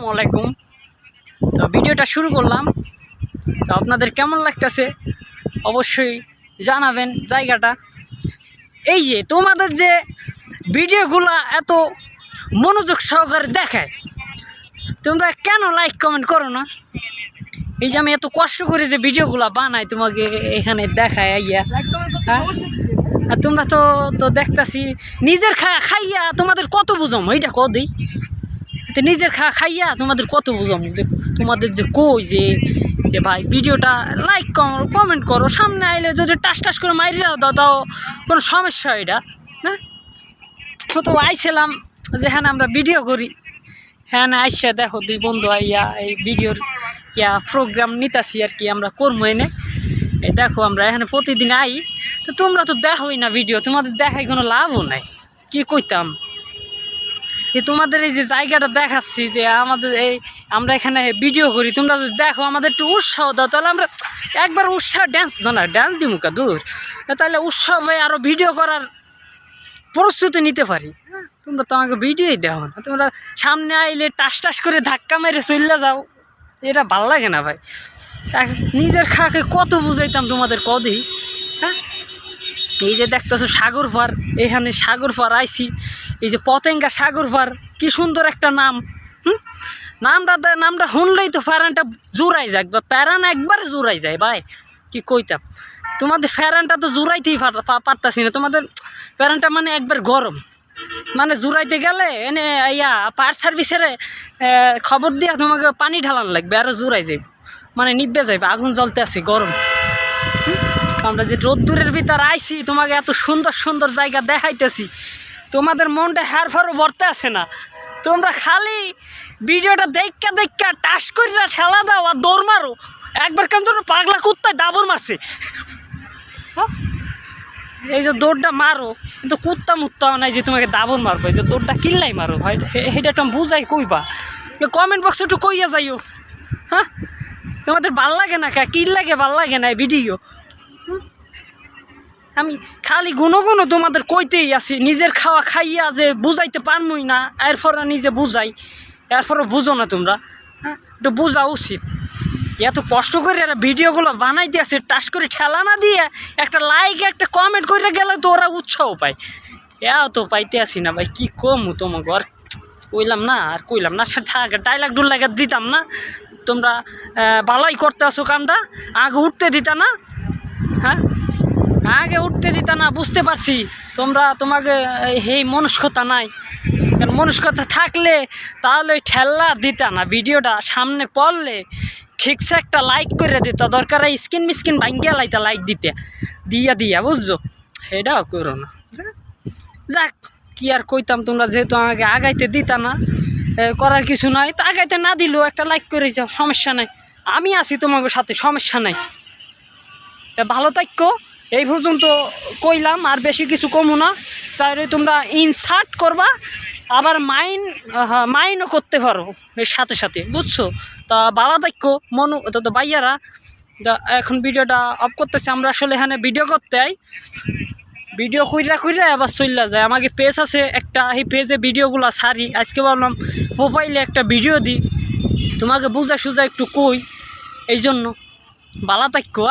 আসসালামু আলাইকুম। তো ভিডিওটা শুরু করলাম। তো আপনাদের কেমন লাগতেছে অবশ্যই জানাবেন। জায়গাটা এই যে তোমাদের যে ভিডিওগুলো এত মনোযোগ সহকারে দেখায়, তোমরা কেন লাইক কমেন্ট করো না? এই যে আমি এত কষ্ট করে যে ভিডিওগুলো বানাই তোমাকে এখানে দেখায় আইয়া, আর তোমরা তো তো দেখতেছি নিজের খাইয়া তোমাদের কত বুঝম এইটা কদিই। তো নিজের খাইয়া তোমাদের কত বুঝম যে তোমাদের যে কই যে যে ভাই ভিডিওটা লাইক কমেন্ট করো, সামনে আইলে যদি টাস টাস করে মাইরা দাও কোনো সমস্যা এটা না। তো আইছিলাম যেখানে আমরা ভিডিও করি, হ্যাঁ না আইসা দেখো দুই বন্ধু আইয়া এই ভিডিওর প্রোগ্রাম নিতাছি আর কি আমরা করবো এনে। এই দেখো আমরা এখানে প্রতিদিন আই, তো তোমরা তো দেখোই না ভিডিও, তোমাদের দেখাই কোনো লাভও নাই। কি কইতাম যে তোমাদের এই যে জায়গাটা দেখাচ্ছি যে আমাদের এই আমরা এখানে ভিডিও করি, তোমরা যদি দেখো আমাদের একটু উৎসাহ দাও, তাহলে আমরা একবার উৎসাহ ড্যান্স দিই মুখা দূর, তাহলে উৎসবে আরও ভিডিও করার প্রস্তুতি নিতে পারি। তোমরা তো আমাকে ভিডিওই দেখো না, তোমরা সামনে আইলে টাস টাস করে ধাক্কা মেরে চলে যাও, এটা ভালো লাগে না ভাই। নিজের খাকে কত বুঝাইতাম তোমাদের কদি। হ্যাঁ, এই যে দেখতেছো সাগর পার, এখানে সাগর পার আইছি, এই যে পতেঙ্গা সাগর পার, কি সুন্দর একটা নাম। নামটা শুনলেই তো ফেরানটা জোড়াই যাক, বা প্যারান একবারে জোড়াই যায় ভাই। কি কইতাম, তোমাদের ফেরানটা তো জোড়াইতেই পারতাছি না, তোমাদের ফেরানটা মানে একবার গরম, মানে জোড়াইতে গেলে এনে ফায়ার সার্ভিসের খবর দিয়া তোমাকে পানি ঢালান লাগবে, আরও জোড়াই যাইব, মানে নিবে যাইবে, আগুন জ্বলতে আছে গরম। আমরা যে রোদ্দুরের ভিতর আইছি, তোমাকে এত সুন্দর সুন্দর জায়গা দেখাইতেছি, তোমাদের মনটা হ্যারফারও ভরতে আছে না। তোমরা খালি ভিডিওটা দেখা টাস করিয়া ঠেলা দাও আর দৌড় মারো। একবার কেন পাগলা কুত্তায় দাবর মারছে, এই যে দৌড়টা মারো, কিন্তু কুত্তা মুত্তা নাই যে তোমাকে দাবর মারবো, এই যে দৌড়টা কিল্লাই মারো ভাই, এটা একটু বুঝাই কইবা, কমেন্ট বক্সে একটু কইয়া যাইও। হ্যাঁ, তোমাদের ভাল লাগে না কে, কিল লাগে ভাল লাগে না ভিডিও। আমি খালি গুনো তোমাদের কইতেই আছি, নিজের খাওয়া খাইয়া যে বুঝাইতে পারমই না, এরপরে নিজে বুঝাই, এরপরে বুঝো না তোমরা। হ্যাঁ, একটু বোঝা উচিত। এত কষ্ট করে এরা ভিডিওগুলো বানাই দিয়েছে, টাস করে ঠেলা না দিয়ে একটা লাইক একটা কমেন্ট করে গেলে তো ওরা উৎসাহ পায়। এও তো পাইতে আসি না ভাই, কি কমু তোমাকে আর কইলাম না থাক, ডাইলাগ ডুল্লাগ দিতাম না, তোমরা ভালোই করতে আসো কামটা, আগে উঠতে দিতা না। হ্যাঁ, আগে উঠতে দিতা না, বুঝতে পারছি তোমাকে এই মনস্কতা নাই, কারণ মনস্কতা থাকলে তাহলে ওই ঠেল্লা দিতা না, ভিডিওটা সামনে পড়লে ঠিকছে একটা লাইক করে দিতা, দরকার স্কিন মিস্কিন ভাঙ্গিয়া লাইতা লাইক দিতে দিয়া বুঝছো, সেটাও করো না। যাক, কি আর কইতাম, তোমরা যেহেতু আমাকে আগাইতে দিতা না, করার কিছু নাই, তা আগাইতে না দিলেও একটা লাইক করে যাও, সমস্যা নাই, আমি আছি তোমাদের সাথে, সমস্যা নাই। তা ভালো থাকো, এই পর্যন্ত কইলাম, আর বেশি কিছু কমু না। তাহলে তোমরা ইনসার্ট করবা, আবার মাইনও করতে পারো এর সাথে সাথে, বুঝছো। তা ভালো থাকো তো ভাইয়ারা। এখন ভিডিওটা অফ করতেছি, আমরা আসলে এখানে ভিডিও করতে আই, ভিডিও কইরা আবার চললা যায়। আমাকে পেজ আছে একটা, এই পেজে ভিডিওগুলো সারি, আজকে ভাবলাম প্রোফাইলে একটা ভিডিও দিই, তোমাকে বুঝা সুঝা একটু কই, এই জন্য। ভালো থাকো।